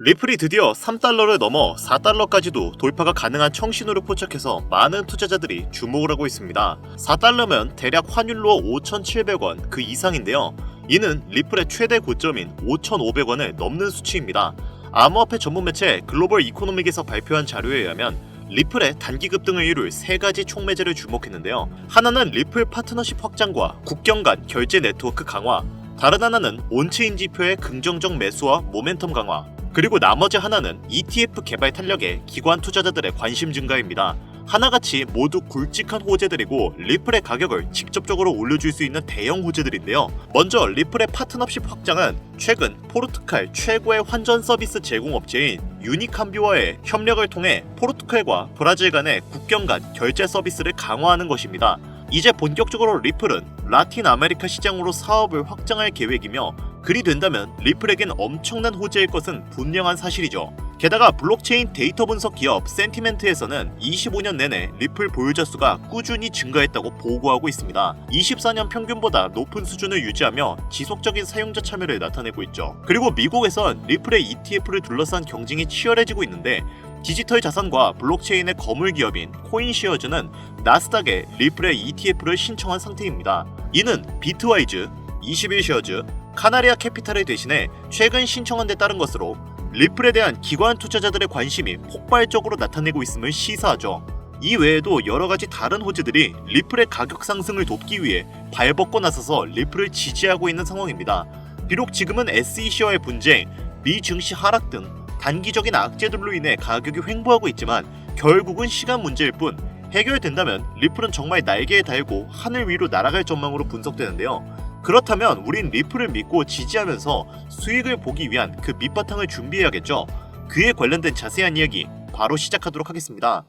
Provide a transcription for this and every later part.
리플이 드디어 3달러를 넘어 4달러까지도 돌파가 가능한 청신호를 포착해서 많은 투자자들이 주목을 하고 있습니다. 4달러면 대략 환율로 5,700원 그 이상인데요. 이는 리플의 최대 고점인 5,500원을 넘는 수치입니다. 암호화폐 전문 매체 글로벌 이코노믹에서 발표한 자료에 의하면 리플의 단기 급등을 이룰 세 가지 촉매제를 주목했는데요. 하나는 리플 파트너십 확장과 국경 간 결제 네트워크 강화, 다른 하나는 온체인 지표의 긍정적 매수와 모멘텀 강화, 그리고 나머지 하나는 ETF 개발 탄력에 기관 투자자들의 관심 증가입니다. 하나같이 모두 굵직한 호재들이고 리플의 가격을 직접적으로 올려줄 수 있는 대형 호재들인데요. 먼저 리플의 파트너십 확장은 최근 포르투갈 최고의 환전 서비스 제공업체인 유니캄비와의 협력을 통해 포르투갈과 브라질 간의 국경 간 결제 서비스를 강화하는 것입니다. 이제 본격적으로 리플은 라틴 아메리카 시장으로 사업을 확장할 계획이며 그리 된다면 리플에겐 엄청난 호재일 것은 분명한 사실이죠. 게다가 블록체인 데이터 분석 기업 센티멘트에서는 25년 내내 리플 보유자 수가 꾸준히 증가했다고 보고하고 있습니다. 24년 평균보다 높은 수준을 유지하며 지속적인 사용자 참여를 나타내고 있죠. 그리고 미국에선 리플의 ETF를 둘러싼 경쟁이 치열해지고 있는데 디지털 자산과 블록체인의 거물 기업인 코인시어즈는 나스닥에 리플의 ETF를 신청한 상태입니다. 이는 비트와이즈, 21시어즈, 카나리아 캐피탈을 대신해 최근 신청한 데 따른 것으로 리플에 대한 기관 투자자들의 관심이 폭발적으로 나타내고 있음을 시사하죠. 이 외에도 여러가지 다른 호재들이 리플의 가격 상승을 돕기 위해 발벗고 나서서 리플을 지지하고 있는 상황입니다. 비록 지금은 SEC와의 분쟁, 미 증시 하락 등 단기적인 악재들로 인해 가격이 횡보하고 있지만 결국은 시간 문제일 뿐 해결된다면 리플은 정말 날개에 달고 하늘 위로 날아갈 전망으로 분석되는데요. 그렇다면 우린 리플을 믿고 지지하면서 수익을 보기 위한 그 밑바탕을 준비해야겠죠. 그에 관련된 자세한 이야기 바로 시작하도록 하겠습니다.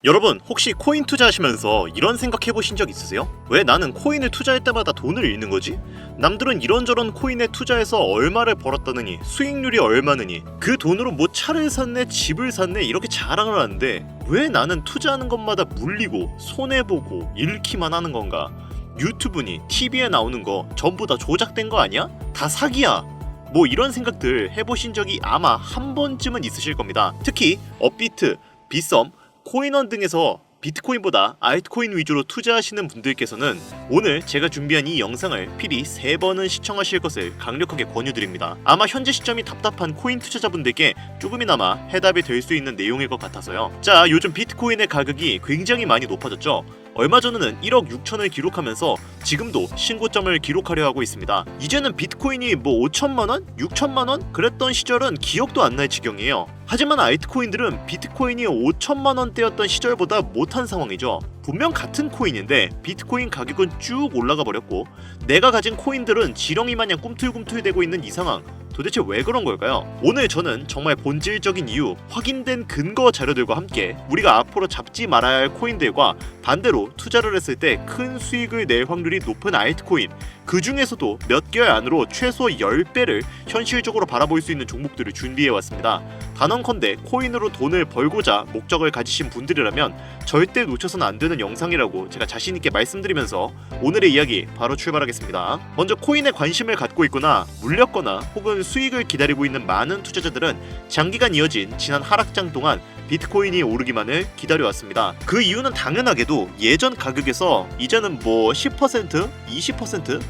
여러분 혹시 코인 투자하시면서 이런 생각 해보신 적 있으세요? 왜 나는 코인을 투자할 때마다 돈을 잃는 거지? 남들은 이런저런 코인에 투자해서 얼마를 벌었다느니 수익률이 얼마느니 그 돈으로 뭐 차를 샀네 집을 샀네 이렇게 자랑을 하는데 왜 나는 투자하는 것마다 물리고 손해보고 잃기만 하는 건가? 유튜브니 TV에 나오는 거 전부 다 조작된 거 아니야? 다 사기야! 뭐 이런 생각들 해보신 적이 아마 한 번쯤은 있으실 겁니다. 특히 업비트, 빗썸, 코인원 등에서 비트코인보다 알트코인 위주로 투자하시는 분들께서는 오늘 제가 준비한 이 영상을 필히 3번은 시청하실 것을 강력하게 권유드립니다. 아마 현재 시점이 답답한 코인 투자자분들께 조금이나마 해답이 될 수 있는 내용일 것 같아서요. 자, 요즘 비트코인의 가격이 굉장히 많이 높아졌죠. 얼마 전에는 1억 6천을 기록하면서 지금도 신고점을 기록하려 하고 있습니다. 이제는 비트코인이 뭐 5천만원? 6천만원? 그랬던 시절은 기억도 안 날 지경이에요. 하지만 알트코인들은 비트코인이 5천만원대였던 시절보다 못한 상황이죠. 분명 같은 코인인데 비트코인 가격은 쭉 올라가 버렸고 내가 가진 코인들은 지렁이 마냥 꿈틀꿈틀대고 있는 이 상황. 도대체 왜 그런 걸까요? 오늘 저는 정말 본질적인 이유, 확인된 근거 자료들과 함께 우리가 앞으로 잡지 말아야 할 코인들과 반대로 투자를 했을 때 큰 수익을 낼 확률이 높은 알트코인, 그 중에서도 몇 개월 안으로 최소 10배를 현실적으로 바라볼 수 있는 종목들을 준비해왔습니다. 단언컨대 코인으로 돈을 벌고자 목적을 가지신 분들이라면 절대 놓쳐서는 안 되는 영상이라고 제가 자신있게 말씀드리면서 오늘의 이야기 바로 출발하겠습니다. 먼저 코인에 관심을 갖고 있거나 물렸거나 혹은 수익을 기다리고 있는 많은 투자자들은 장기간 이어진 지난 하락장 동안 비트코인이 오르기만을 기다려왔습니다. 그 이유는 당연하게도 예전 가격에서 이제는 뭐 10%, 20%?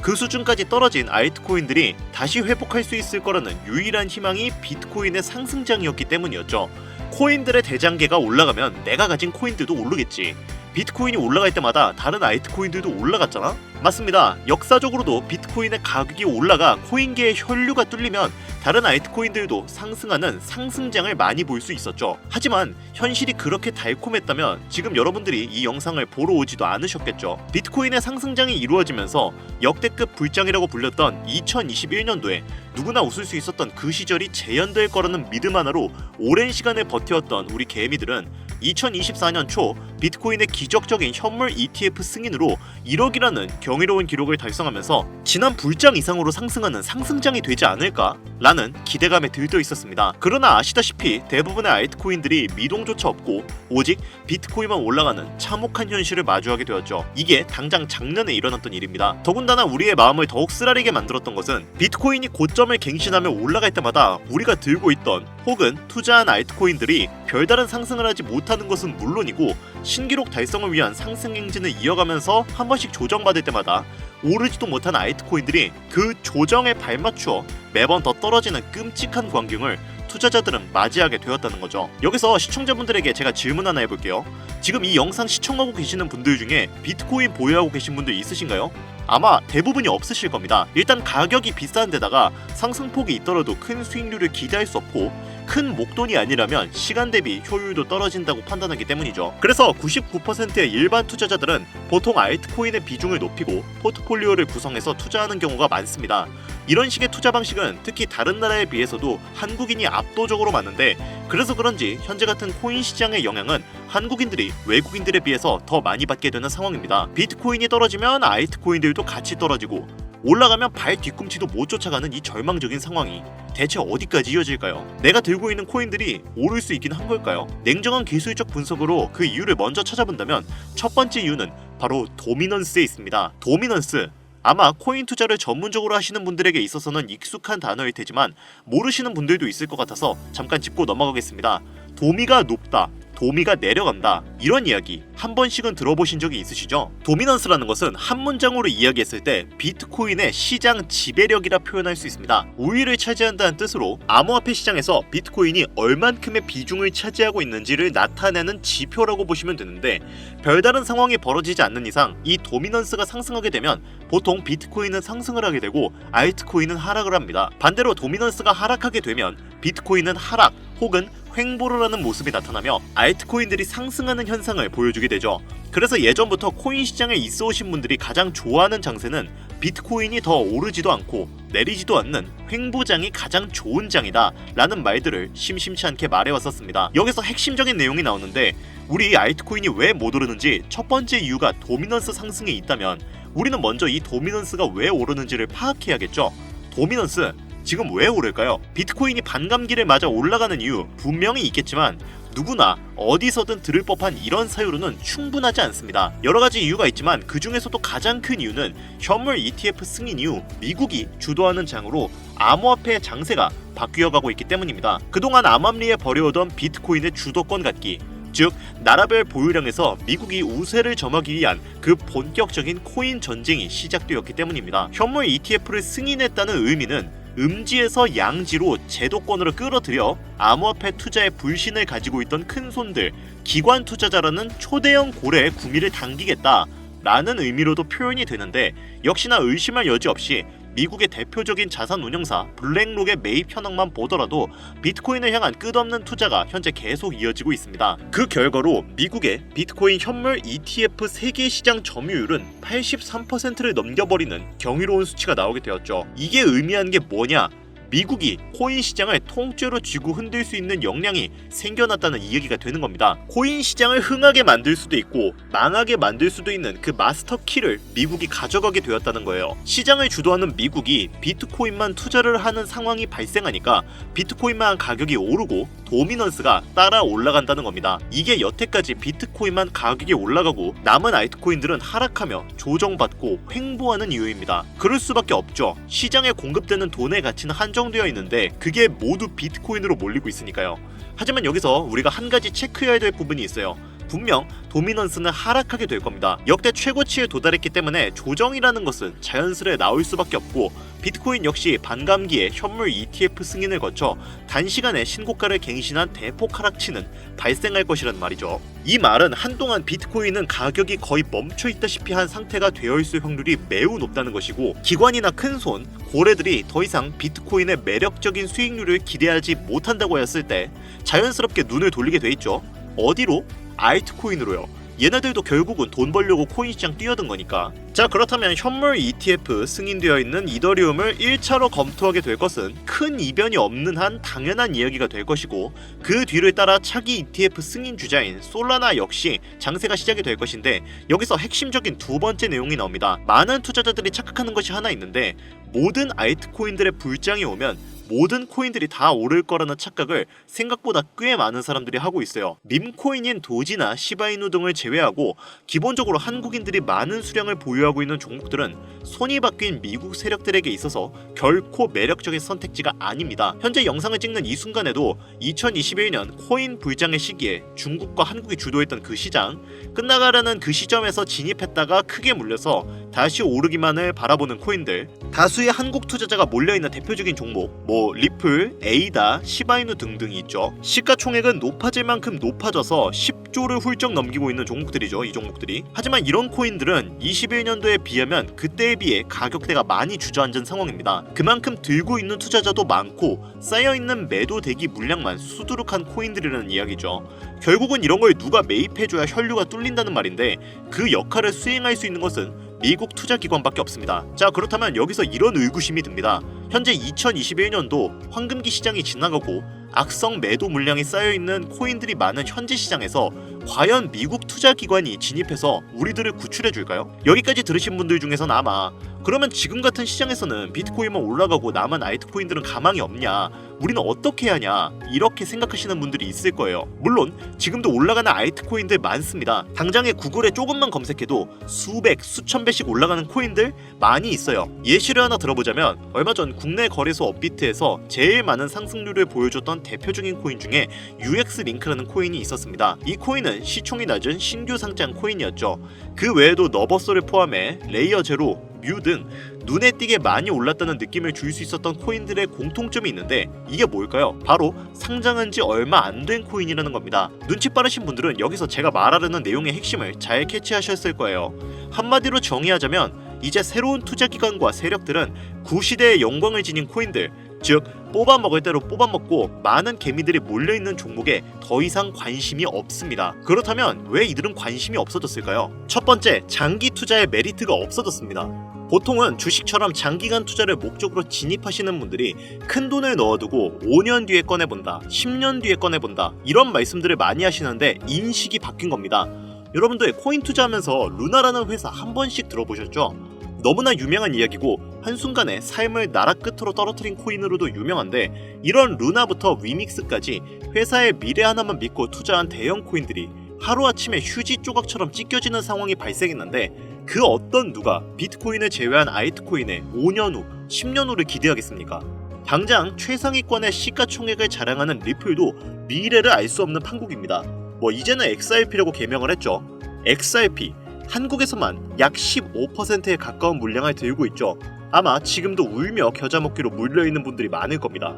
그 수준까지 떨어진 알트코인들이 다시 회복할 수 있을 거라는 유일한 희망이 비트코인의 상승장이었기 때문이었죠. 코인들의 대장계가 올라가면 내가 가진 코인들도 오르겠지. 비트코인이 올라갈 때마다 다른 알트코인들도 올라갔잖아? 맞습니다. 역사적으로도 비트코인의 가격이 올라가 코인계의 혈류가 뚫리면 다른 알트코인들도 상승하는 상승장을 많이 볼 수 있었죠. 하지만 현실이 그렇게 달콤했다면 지금 여러분들이 이 영상을 보러 오지도 않으셨겠죠. 비트코인의 상승장이 이루어지면서 역대급 불장이라고 불렸던 2021년도에 누구나 웃을 수 있었던 그 시절이 재현될 거라는 믿음 하나로 오랜 시간을 버텨왔던 우리 개미들은 2024년 초 비트코인의 기적적인 현물 ETF 승인으로 1억이라는 경이로운 기록을 달성하면서 지난 불장 이상으로 상승하는 상승장이 되지 않을까? 라는 기대감에 들떠 있었습니다. 그러나 아시다시피 대부분의 알트코인들이 미동조차 없고 오직 비트코인만 올라가는 참혹한 현실을 마주하게 되었죠. 이게 당장 작년에 일어났던 일입니다. 더군다나 우리의 마음을 더욱 쓰라리게 만들었던 것은 비트코인이 고점을 갱신하며 올라갈 때마다 우리가 들고 있던 혹은 투자한 알트코인들이 별다른 상승을 하지 못하는 것은 물론이고 신기록 달성을 위한 상승 행진을 이어가면서 한 번씩 조정받을 때마다 오르지도 못한 알트코인들이 그 조정에 발맞추어 매번 더 떨어지는 끔찍한 광경을 투자자들은 맞이하게 되었다는 거죠. 여기서 시청자분들에게 제가 질문 하나 해볼게요. 지금 이 영상 시청하고 계시는 분들 중에 비트코인 보유하고 계신 분들 있으신가요? 아마 대부분이 없으실 겁니다. 일단 가격이 비싼 데다가 상승폭이 있더라도 큰 수익률을 기대할 수 없고 큰 목돈이 아니라면 시간 대비 효율도 떨어진다고 판단하기 때문이죠. 그래서 99%의 일반 투자자들은 보통 알트코인의 비중을 높이고 포트폴리오를 구성해서 투자하는 경우가 많습니다. 이런 식의 투자 방식은 특히 다른 나라에 비해서도 한국인이 압도적으로 많은데 그래서 그런지 현재 같은 코인 시장의 영향은 한국인들이 외국인들에 비해서 더 많이 받게 되는 상황입니다. 비트코인이 떨어지면 알트코인들도 같이 떨어지고 올라가면 발 뒤꿈치도 못 쫓아가는 이 절망적인 상황이 대체 어디까지 이어질까요? 내가 들고 있는 코인들이 오를 수 있긴 한 걸까요? 냉정한 기술적 분석으로 그 이유를 먼저 찾아본다면 첫 번째 이유는 바로 도미넌스에 있습니다. 도미넌스, 아마 코인 투자를 전문적으로 하시는 분들에게 있어서는 익숙한 단어일 테지만 모르시는 분들도 있을 것 같아서 잠깐 짚고 넘어가겠습니다. 도미가 높다, 도미가 내려간다, 이런 이야기 한 번씩은 들어보신 적이 있으시죠? 도미넌스라는 것은 한 문장으로 이야기했을 때 비트코인의 시장 지배력이라 표현할 수 있습니다. 우위를 차지한다는 뜻으로 암호화폐 시장에서 비트코인이 얼만큼의 비중을 차지하고 있는지를 나타내는 지표라고 보시면 되는데 별다른 상황이 벌어지지 않는 이상 이 도미넌스가 상승하게 되면 보통 비트코인은 상승을 하게 되고 알트코인은 하락을 합니다. 반대로 도미넌스가 하락하게 되면 비트코인은 하락 혹은 횡보를 하는 모습이 나타나며 알트코인들이 상승하는 현상을 보여주게 되죠. 그래서 예전부터 코인 시장에 있어 오신 분들이 가장 좋아하는 장세는 비트코인이 더 오르지도 않고 내리지도 않는 횡보장이 가장 좋은 장이다 라는 말들을 심심치 않게 말해왔었습니다. 여기서 핵심적인 내용이 나오는데 우리 알트코인이 왜 못 오르는지 첫 번째 이유가 도미넌스 상승에 있다면 우리는 먼저 이 도미넌스가 왜 오르는지를 파악해야겠죠. 도미넌스, 지금 왜 오를까요? 비트코인이 반감기를 맞아 올라가는 이유 분명히 있겠지만 누구나 어디서든 들을 법한 이런 사유로는 충분하지 않습니다. 여러가지 이유가 있지만 그 중에서도 가장 큰 이유는 현물 ETF 승인 이후 미국이 주도하는 장으로 암호화폐의 장세가 바뀌어가고 있기 때문입니다. 그동안 암암리에 벌여오던 비트코인의 주도권 갖기, 즉 나라별 보유량에서 미국이 우세를 점하기 위한 그 본격적인 코인 전쟁이 시작되었기 때문입니다. 현물 ETF를 승인했다는 의미는 음지에서 양지로 제도권으로 끌어들여 암호화폐 투자에 불신을 가지고 있던 큰손들, 기관 투자자라는 초대형 고래의 구미를 당기겠다 라는 의미로도 표현이 되는데 역시나 의심할 여지 없이 미국의 대표적인 자산 운용사 블랙록의 매입 현황만 보더라도 비트코인을 향한 끝없는 투자가 현재 계속 이어지고 있습니다. 그 결과로 미국의 비트코인 현물 ETF 세계 시장 점유율은 83%를 넘겨버리는 경이로운 수치가 나오게 되었죠. 이게 의미하는 게 뭐냐? 미국이 코인 시장을 통째로 쥐고 흔들 수 있는 역량이 생겨났다는 이야기가 되는 겁니다. 코인 시장을 흥하게 만들 수도 있고 망하게 만들 수도 있는 그 마스터 키를 미국이 가져가게 되었다는 거예요. 시장을 주도하는 미국이 비트코인만 투자를 하는 상황이 발생하니까 비트코인만 가격이 오르고 도미넌스가 따라 올라간다는 겁니다. 이게 여태까지 비트코인만 가격이 올라가고 남은 알트코인들은 하락하며 조정받고 횡보하는 이유입니다. 그럴 수밖에 없죠. 시장에 공급되는 돈의 가치는 한정되어 있는데 그게 모두 비트코인으로 몰리고 있으니까요. 하지만 여기서 우리가 한 가지 체크해야 될 부분이 있어요. 분명 도미넌스는 하락하게 될 겁니다. 역대 최고치에 도달했기 때문에 조정이라는 것은 자연스레 나올 수밖에 없고 비트코인 역시 반감기에 현물 ETF 승인을 거쳐 단시간에 신고가를 갱신한 대폭 하락치는 발생할 것이란 말이죠. 이 말은 한동안 비트코인은 가격이 거의 멈춰있다시피 한 상태가 되어 있을 확률이 매우 높다는 것이고 기관이나 큰손, 고래들이 더 이상 비트코인의 매력적인 수익률을 기대하지 못한다고 했을 때 자연스럽게 눈을 돌리게 돼 있죠. 어디로? 알트코인으로요. 얘네들도 결국은 돈 벌려고 코인 시장 뛰어든 거니까. 자, 그렇다면 현물 ETF 승인되어 있는 이더리움을 1차로 검토하게 될 것은 큰 이변이 없는 한 당연한 이야기가 될 것이고, 그 뒤를 따라 차기 ETF 승인 주자인 솔라나 역시 장세가 시작이 될 것인데, 여기서 핵심적인 두 번째 내용이 나옵니다. 많은 투자자들이 착각하는 것이 하나 있는데, 모든 알트코인들의 불장이 오면 모든 코인들이 다 오를 거라는 착각을 생각보다 꽤 많은 사람들이 하고 있어요. 밈코인인 도지나 시바이누 등을 제외하고 기본적으로 한국인들이 많은 수량을 보유하고 있는 종목들은 손이 바뀐 미국 세력들에게 있어서 결코 매력적인 선택지가 아닙니다. 현재 영상을 찍는 이 순간에도 2021년 코인 불장의 시기에 중국과 한국이 주도했던 그 시장, 끝나가라는 그 시점에서 진입했다가 크게 물려서 다시 오르기만을 바라보는 코인들, 다수의 한국 투자자가 몰려있는 대표적인 종목, 리플, 에이다, 시바이누 등등이 있죠. 시가총액은 높아질 만큼 높아져서 10조를 훌쩍 넘기고 있는 종목들이죠, 이 종목들이. 하지만 이런 코인들은 21년도에 비하면 그때에 비해 가격대가 많이 주저앉은 상황입니다. 그만큼 들고 있는 투자자도 많고 쌓여있는 매도 대기 물량만 수두룩한 코인들이라는 이야기죠. 결국은 이런 걸 누가 매입해줘야 혈류가 뚫린다는 말인데, 그 역할을 수행할 수 있는 것은 미국 투자기관밖에 없습니다. 자, 그렇다면 여기서 이런 의구심이 듭니다. 현재 2021년도 황금기 시장이 지나가고 악성 매도 물량이 쌓여있는 코인들이 많은 현재 시장에서 과연 미국 투자기관이 진입해서 우리들을 구출해줄까요? 여기까지 들으신 분들 중에서는 아마 그러면 지금 같은 시장에서는 비트코인만 올라가고 남은 알트코인들은 가망이 없냐, 우리는 어떻게 해야 하냐, 이렇게 생각하시는 분들이 있을 거예요. 물론 지금도 올라가는 알트코인들 많습니다. 당장에 구글에 조금만 검색해도 수백, 수천 배씩 올라가는 코인들 많이 있어요. 예시를 하나 들어보자면 얼마 전 국내 거래소 업비트에서 제일 많은 상승률을 보여줬던 대표적인 코인 중에 UX링크라는 코인이 있었습니다. 이 코인은 시총이 낮은 신규 상장 코인이었죠. 그 외에도 너버소를 포함해 레이어 제로, 뮤 등 눈에 띄게 많이 올랐다는 느낌을 줄 수 있었던 코인들의 공통점이 있는데, 이게 뭘까요? 바로 상장한 지 얼마 안 된 코인이라는 겁니다. 눈치 빠르신 분들은 여기서 제가 말하려는 내용의 핵심을 잘 캐치하셨을 거예요. 한마디로 정의하자면 이제 새로운 투자기관과 세력들은 구시대의 영광을 지닌 코인들, 즉 뽑아먹을 대로 뽑아먹고 많은 개미들이 몰려있는 종목에 더 이상 관심이 없습니다. 그렇다면 왜 이들은 관심이 없어졌을까요? 첫 번째, 장기 투자의 메리트가 없어졌습니다. 보통은 주식처럼 장기간 투자를 목적으로 진입하시는 분들이 큰 돈을 넣어두고 5년 뒤에 꺼내본다, 10년 뒤에 꺼내본다, 이런 말씀들을 많이 하시는데 인식이 바뀐 겁니다. 여러분들 코인 투자하면서 루나라는 회사 한 번씩 들어보셨죠? 너무나 유명한 이야기고 한순간에 삶을 나라 끝으로 떨어뜨린 코인으로도 유명한데, 이런 루나부터 위믹스까지 회사의 미래 하나만 믿고 투자한 대형 코인들이 하루아침에 휴지 조각처럼 찢겨지는 상황이 발생했는데, 그 어떤 누가 비트코인을 제외한 알트코인에 5년 후, 10년 후를 기대하겠습니까? 당장 최상위권의 시가총액을 자랑하는 리플도 미래를 알 수 없는 판국입니다. 이제는 XRP라고 개명을 했죠. XRP, 한국에서만 약 15%에 가까운 물량을 들고 있죠. 아마 지금도 울며 겨자 먹기로 물려있는 분들이 많을 겁니다.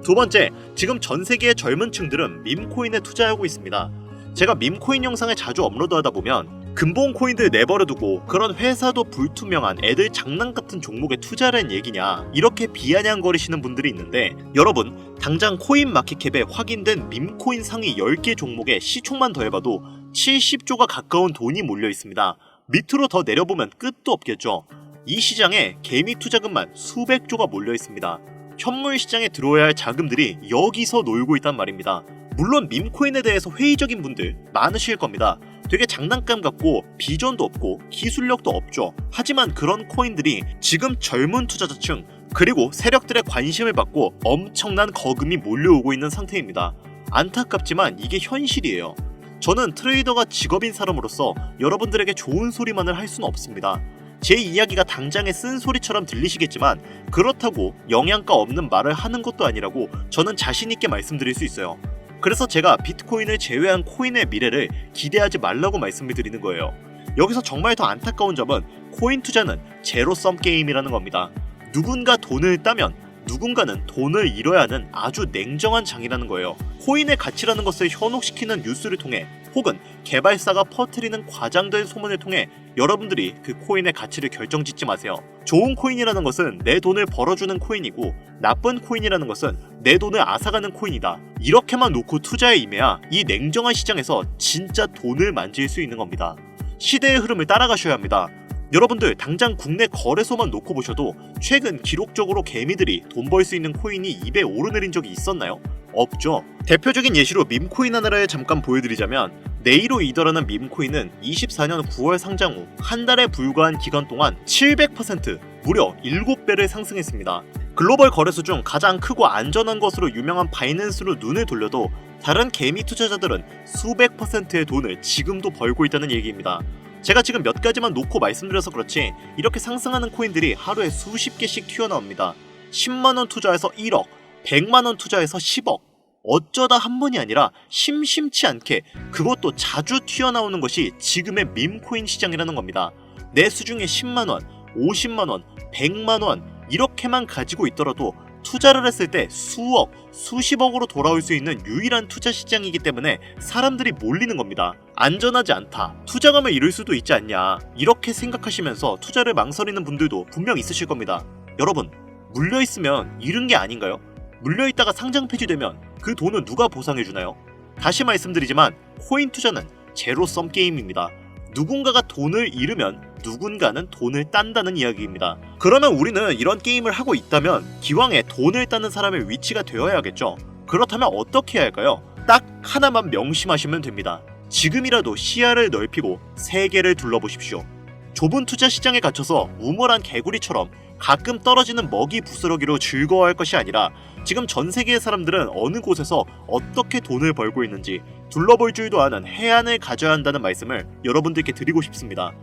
두 번째, 지금 전 세계의 젊은 층들은 밈코인에 투자하고 있습니다. 제가 밈코인 영상을 자주 업로드하다 보면 근본 코인들 내버려두고 그런 회사도 불투명한 애들 장난 같은 종목에 투자하는 얘기냐, 이렇게 비아냥거리시는 분들이 있는데, 여러분 당장 코인 마켓캡에 확인된 밈코인 상위 10개 종목의 시총만 더해봐도 70조가 가까운 돈이 몰려 있습니다. 밑으로 더 내려보면 끝도 없겠죠. 이 시장에 개미 투자금만 수백조가 몰려 있습니다. 현물 시장에 들어와야 할 자금들이 여기서 놀고 있단 말입니다. 물론 밈코인에 대해서 회의적인 분들 많으실 겁니다. 되게 장난감 같고 비전도 없고 기술력도 없죠. 하지만 그런 코인들이 지금 젊은 투자자층 그리고 세력들의 관심을 받고 엄청난 거금이 몰려오고 있는 상태입니다. 안타깝지만 이게 현실이에요. 저는 트레이더가 직업인 사람으로서 여러분들에게 좋은 소리만을 할 수는 없습니다. 제 이야기가 당장의 쓴소리처럼 들리시겠지만 그렇다고 영양가 없는 말을 하는 것도 아니라고 저는 자신있게 말씀드릴 수 있어요. 그래서 제가 비트코인을 제외한 코인의 미래를 기대하지 말라고 말씀을 드리는 거예요. 여기서 정말 더 안타까운 점은 코인 투자는 제로섬 게임이라는 겁니다. 누군가 돈을 따면 누군가는 돈을 잃어야 하는 아주 냉정한 장이라는 거예요. 코인의 가치라는 것을 현혹시키는 뉴스를 통해 혹은 개발사가 퍼뜨리는 과장된 소문을 통해 여러분들이 그 코인의 가치를 결정짓지 마세요. 좋은 코인이라는 것은 내 돈을 벌어주는 코인이고 나쁜 코인이라는 것은 내 돈을 앗아가는 코인이다. 이렇게만 놓고 투자에 임해야 이 냉정한 시장에서 진짜 돈을 만질 수 있는 겁니다. 시대의 흐름을 따라가셔야 합니다. 여러분들 당장 국내 거래소만 놓고 보셔도 최근 기록적으로 개미들이 돈 벌 수 있는 코인이 2배 오르내린 적이 있었나요? 없죠. 대표적인 예시로 밈코인 하나를 잠깐 보여드리자면 네이로 이더라는 밈코인은 24년 9월 상장 후 한 달에 불과한 기간 동안 700% 무려 7배를 상승했습니다. 글로벌 거래소 중 가장 크고 안전한 것으로 유명한 바이낸스로 눈을 돌려도 다른 개미 투자자들은 수백 %의 돈을 지금도 벌고 있다는 얘기입니다. 제가 지금 몇 가지만 놓고 말씀드려서 그렇지 이렇게 상승하는 코인들이 하루에 수십 개씩 튀어나옵니다. 10만원 투자해서 1억, 100만원 투자해서 10억. 어쩌다 한 번이 아니라 심심치 않게 그것도 자주 튀어나오는 것이 지금의 밈코인 시장이라는 겁니다. 내 수중에 10만원, 50만원, 100만원 이렇게만 가지고 있더라도 투자를 했을 때 수억, 수십억으로 돌아올 수 있는 유일한 투자 시장이기 때문에 사람들이 몰리는 겁니다. 안전하지 않다, 투자감을 잃을 수도 있지 않냐 이렇게 생각하시면서 투자를 망설이는 분들도 분명 있으실 겁니다. 여러분, 물려있으면 잃은 게 아닌가요? 물려있다가 상장 폐지되면 그 돈은 누가 보상해주나요? 다시 말씀드리지만 코인 투자는 제로섬 게임입니다. 누군가가 돈을 잃으면 누군가는 돈을 딴다는 이야기입니다. 그러면 우리는 이런 게임을 하고 있다면 기왕에 돈을 따는 사람의 위치가 되어야겠죠. 그렇다면 어떻게 해야 할까요? 딱 하나만 명심하시면 됩니다. 지금이라도 시야를 넓히고 세계를 둘러보십시오. 좁은 투자 시장에 갇혀서 우물한 개구리처럼 가끔 떨어지는 먹이 부스러기로 즐거워할 것이 아니라 지금 전 세계의 사람들은 어느 곳에서 어떻게 돈을 벌고 있는지 둘러볼 줄도 아는 해안을 가져야 한다는 말씀을 여러분들께 드리고 싶습니다.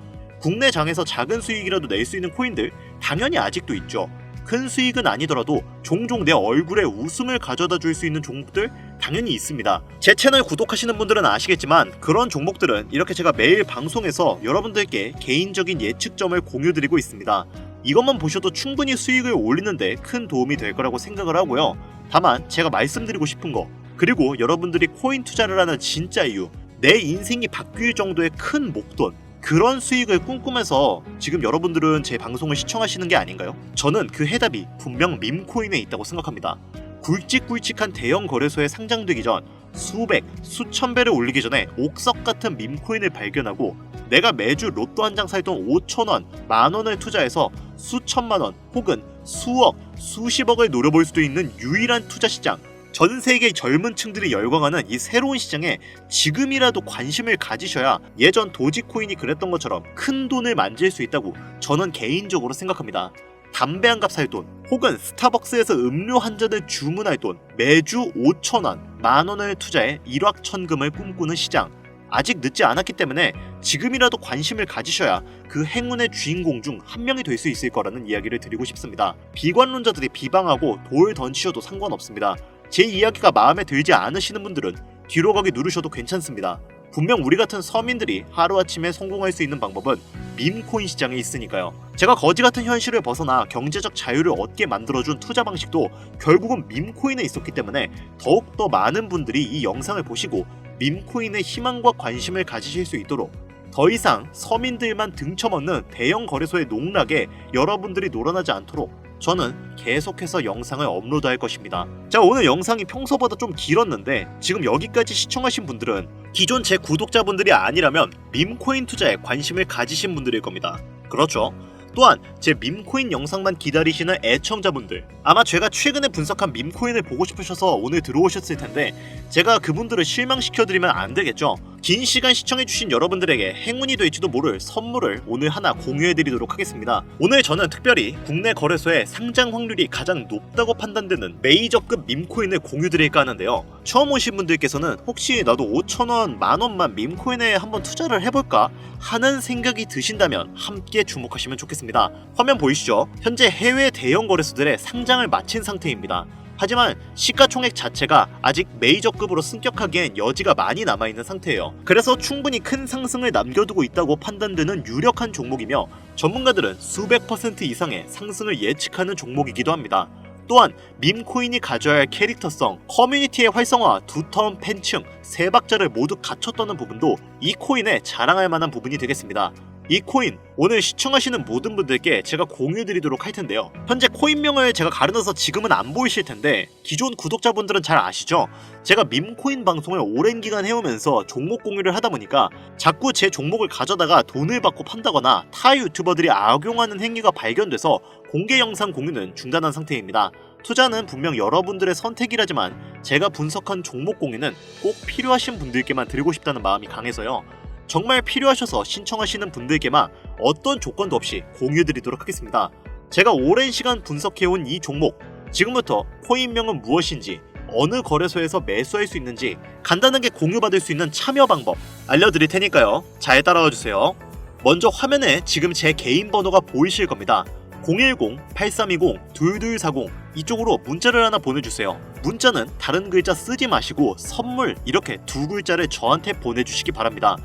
국내 장에서 작은 수익이라도 낼 수 있는 코인들 당연히 아직도 있죠. 큰 수익은 아니더라도 종종 내 얼굴에 웃음을 가져다 줄 수 있는 종목들 당연히 있습니다. 제 채널 구독하시는 분들은 아시겠지만 그런 종목들은 이렇게 제가 매일 방송에서 여러분들께 개인적인 예측점을 공유드리고 있습니다. 이것만 보셔도 충분히 수익을 올리는데 큰 도움이 될 거라고 생각을 하고요. 다만 제가 말씀드리고 싶은 거, 그리고 여러분들이 코인 투자를 하는 진짜 이유, 내 인생이 바뀔 정도의 큰 목돈, 그런 수익을 꿈꾸면서 지금 여러분들은 제 방송을 시청하시는 게 아닌가요? 저는 그 해답이 분명 밈코인에 있다고 생각합니다. 굵직굵직한 대형 거래소에 상장되기 전 수백, 수천 배를 올리기 전에 옥석 같은 밈코인을 발견하고 내가 매주 로또 한 장 살 돈 5천원, 만원을 투자해서 수천만원 혹은 수억, 수십억을 노려볼 수도 있는 유일한 투자 시장, 전 세계 젊은 층들이 열광하는 이 새로운 시장에 지금이라도 관심을 가지셔야 예전 도지코인이 그랬던 것처럼 큰 돈을 만질 수 있다고 저는 개인적으로 생각합니다. 담배 한 갑 살 돈, 혹은 스타벅스에서 음료 한 잔을 주문할 돈, 매주 5천원, 만원을 투자해 일확천금을 꿈꾸는 시장. 아직 늦지 않았기 때문에 지금이라도 관심을 가지셔야 그 행운의 주인공 중 한 명이 될 수 있을 거라는 이야기를 드리고 싶습니다. 비관론자들이 비방하고 돌 던치셔도 상관없습니다. 제 이야기가 마음에 들지 않으시는 분들은 뒤로 가기 누르셔도 괜찮습니다. 분명 우리 같은 서민들이 하루아침에 성공할 수 있는 방법은 밈코인 시장에 있으니까요. 제가 거지 같은 현실을 벗어나 경제적 자유를 얻게 만들어준 투자 방식도 결국은 밈코인에 있었기 때문에 더욱더 많은 분들이 이 영상을 보시고 밈코인에 희망과 관심을 가지실 수 있도록 더 이상 서민들만 등쳐먹는 대형 거래소의 농락에 여러분들이 놀아나지 않도록 저는 계속해서 영상을 업로드할 것입니다. 자, 오늘 영상이 평소보다 좀 길었는데 지금 여기까지 시청하신 분들은 기존 제 구독자분들이 아니라면 밈코인 투자에 관심을 가지신 분들일 겁니다. 그렇죠? 또한 제 밈코인 영상만 기다리시는 애청자분들, 아마 제가 최근에 분석한 밈코인을 보고 싶으셔서 오늘 들어오셨을 텐데 제가 그분들을 실망시켜드리면 안 되겠죠. 긴 시간 시청해주신 여러분들에게 행운이 될지도 모를 선물을 오늘 하나 공유해드리도록 하겠습니다. 오늘 저는 특별히 국내 거래소에 상장 확률이 가장 높다고 판단되는 메이저급 밈코인을 공유드릴까 하는데요. 처음 오신 분들께서는 혹시 나도 5천원, 만원만 밈코인에 한번 투자를 해볼까 하는 생각이 드신다면 함께 주목하시면 좋겠습니다. 화면 보이시죠? 현재 해외 대형 거래소들의 상장을 마친 상태입니다. 하지만 시가총액 자체가 아직 메이저급으로 승격하기엔 여지가 많이 남아있는 상태예요. 그래서 충분히 큰 상승을 남겨두고 있다고 판단되는 유력한 종목이며 전문가들은 수백 % 이상의 상승을 예측하는 종목이기도 합니다. 또한 밈코인이 가져야 할 캐릭터성, 커뮤니티의 활성화, 두터운 팬층, 세 박자를 모두 갖췄다는 부분도 이 코인에 자랑할 만한 부분이 되겠습니다. 이 코인 오늘 시청하시는 모든 분들께 제가 공유드리도록 할 텐데요. 현재 코인명을 제가 가려놔서 지금은 안 보이실 텐데 기존 구독자분들은 잘 아시죠? 제가 밈코인 방송을 오랜 기간 해오면서 종목 공유를 하다 보니까 자꾸 제 종목을 가져다가 돈을 받고 판다거나 타 유튜버들이 악용하는 행위가 발견돼서 공개 영상 공유는 중단한 상태입니다. 투자는 분명 여러분들의 선택이라지만 제가 분석한 종목 공유는 꼭 필요하신 분들께만 드리고 싶다는 마음이 강해서요. 정말 필요하셔서 신청하시는 분들께만 어떤 조건도 없이 공유드리도록 하겠습니다. 제가 오랜 시간 분석해온 이 종목, 지금부터 코인명은 무엇인지, 어느 거래소에서 매수할 수 있는지 간단하게 공유받을 수 있는 참여 방법 알려드릴 테니까요. 잘 따라와 주세요. 먼저 화면에 지금 제 개인 번호가 보이실 겁니다. 010-8320-2240 이쪽으로 문자를 하나 보내주세요. 문자는 다른 글자 쓰지 마시고 선물 이렇게 두 글자를 저한테 보내주시기 바랍니다.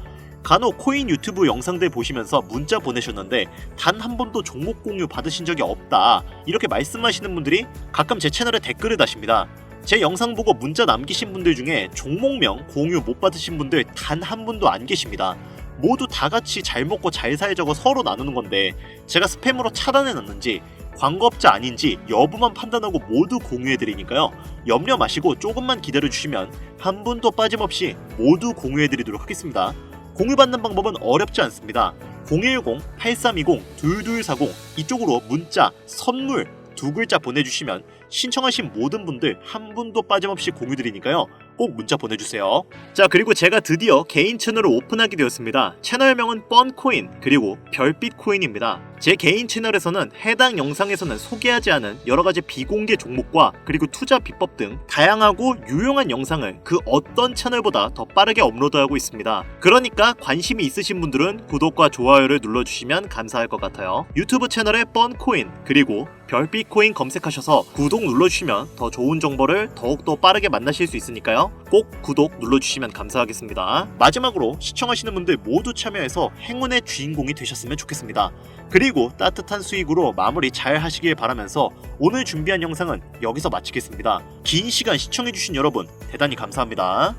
간혹 코인 유튜브 영상들 보시면서 문자 보내셨는데 단 한 번도 종목 공유 받으신 적이 없다 이렇게 말씀하시는 분들이 가끔 제 채널에 댓글을 다십니다. 제 영상 보고 문자 남기신 분들 중에 종목명 공유 못 받으신 분들 단 한 분도 안 계십니다. 모두 다 같이 잘 먹고 잘 살자고 서로 나누는 건데 제가 스팸으로 차단해놨는지 광고업자 아닌지 여부만 판단하고 모두 공유해드리니까요. 염려 마시고 조금만 기다려주시면 한 분도 빠짐없이 모두 공유해드리도록 하겠습니다. 공유받는 방법은 어렵지 않습니다. 010-8320-2240 이쪽으로 문자, 선물 두 글자 보내주시면 신청하신 모든 분들 한 분도 빠짐없이 공유드리니까요. 꼭 문자 보내주세요. 자, 그리고 제가 드디어 개인 채널을 오픈하게 되었습니다. 채널명은 뻔코인 그리고 별빛코인입니다. 제 개인 채널에서는 해당 영상에서는 소개하지 않은 여러가지 비공개 종목과 그리고 투자 비법 등 다양하고 유용한 영상을 그 어떤 채널보다 더 빠르게 업로드하고 있습니다. 그러니까 관심이 있으신 분들은 구독과 좋아요를 눌러주시면 감사할 것 같아요. 유튜브 채널에 뻔코인 그리고 별빛코인 검색하셔서 구독 눌러주시면 더 좋은 정보를 더욱더 빠르게 만나실 수 있으니까요. 꼭 구독 눌러주시면 감사하겠습니다. 마지막으로 시청하시는 분들 모두 참여해서 행운의 주인공이 되셨으면 좋겠습니다. 그리고 따뜻한 수익으로 마무리 잘 하시길 바라면서 오늘 준비한 영상은 여기서 마치겠습니다. 긴 시간 시청해주신 여러분 대단히 감사합니다.